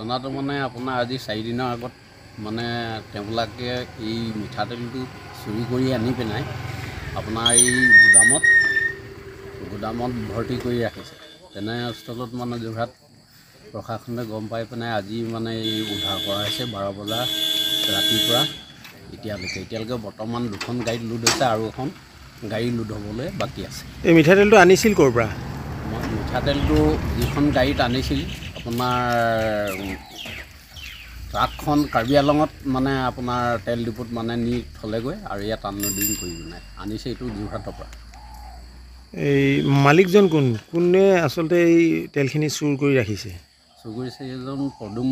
ঘটনাটো মানে আপোনাৰ আজি 4 দিনৰ আগত মানে তেওঁবিলাকে এই মিঠাতেলটো চুৰি কৰি আনি পেলাই আপোনাৰ এই গুদামত ভৰ্তি কৰি ৰাখিছে। তেনেস্থলত মানে যোৰহাট প্ৰশাসনে গম পাই পেলাই আজি মানে এই উদ্ধাৰ কৰা হৈছে 12 বজা ৰাতিৰ পৰা এতিয়ালৈকে বৰ্তমান 2খন গাড়ীত লোড হৈছে আৰু এখন গাড়ী লোড হ'বলৈ বাকী আছে। এই মিঠাতেলটো আনিছিল ক'ৰ পৰা? মিঠাতেলটো যিখন গাড়ীত আনিছিল আপোনাৰ ট্ৰাকখন কাৰ্বি আলঙত মানে আপোনাৰ তেল ডিপুত মানে নি থলেগৈ আৰু ইয়াত আনলোডিং কৰি নাই আনিছে এইটো যোৰহাটৰ পৰা। এই মালিকজন কোনে আচলতে এই তেলখিনি চুৰ কৰি ৰাখিছে? চুৰ কৰিছে এজন পদুম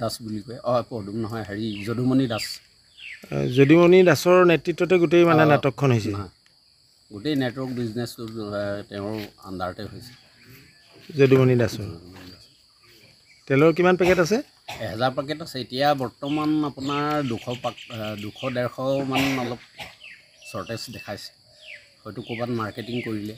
দাস বুলি কয়। পদুম নহয়, যদুমণি দাস। যদুমণি দাসৰ নেতৃত্বতে গোটেই মানে নাটকখন হৈছে। গোটেই নেটৱৰ্ক বিজনেছটো তেওঁৰ আণ্ডাৰতে হৈছে। যদুমণি দাসৰ তেলৰ কিমান পেকেট আছে? 1000 পেকেট আছে। এতিয়া বৰ্তমান আপোনাৰ 200-150 মান অলপ শ্বৰ্টেজ দেখাইছে, হয়তো ক'ৰবাত মাৰ্কেটিং কৰিলে।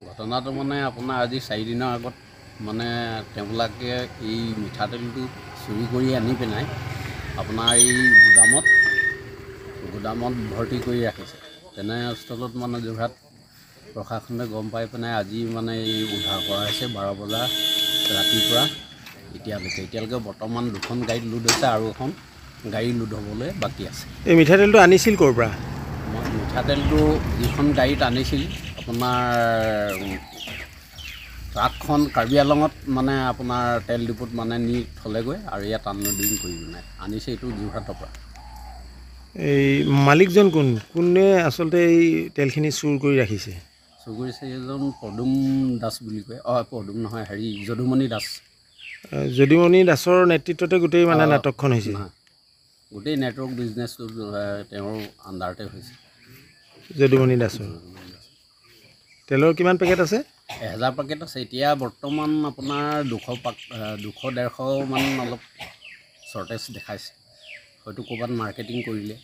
ঘটনাটো মানে আপোনাৰ আজি 4 দিনৰ আগত মানে তেওঁবিলাকে এই মিঠাতেলটো চুৰি কৰি আনি পেলাই আপোনাৰ এই গুদামত ভৰ্তি কৰি ৰাখিছে। তেনেস্থলত মানে যোৰহাট প্ৰশাসনে গম পাই পেলাই আজি মানে এই উদ্ধাৰ কৰা হৈছে 12 বজা ৰাতিৰ পৰা এতিয়ালৈকে বৰ্তমান 2খন গাড়ীত লোড হৈছে আৰু এখন গাড়ী লোড হ'বলৈ বাকী আছে। এই মিঠাতেলটো আনিছিল ক'ৰ পৰা? মিঠাতেলটো যিখন গাড়ীত আনিছিল আপোনাৰ ট্ৰাকখন কাৰ্বি আলঙত মানে আপোনাৰ তেল ডিপুত মানে নি থলেগৈ আৰু ইয়াত আনলোডিং কৰি নাই আনিছে এইটো যোৰহাটৰ পৰা। এই মালিকজন কোনে আচলতে এই তেলখিনি চুৰ কৰি ৰাখিছে? চুৰ কৰিছে এজন পদুম দাস বুলি কয়। পদুম নহয়, যদুমণি দাস। যদুমণি দাসৰ নেতৃত্বতে গোটেই মানে নাটকখন হৈছে। গোটেই নেটৱৰ্ক বিজনেছটো তেওঁৰ আণ্ডাৰতে হৈছে। যদুমণি দাসৰ তেলৰ কিমান পেকেট আছে? 1000 পেকেট আছে। এতিয়া বৰ্তমান আপোনাৰ 200-150 মান অলপ শ্বৰ্টেজ দেখাইছে, হয়তো ক'ৰবাত মাৰ্কেটিং কৰিলে।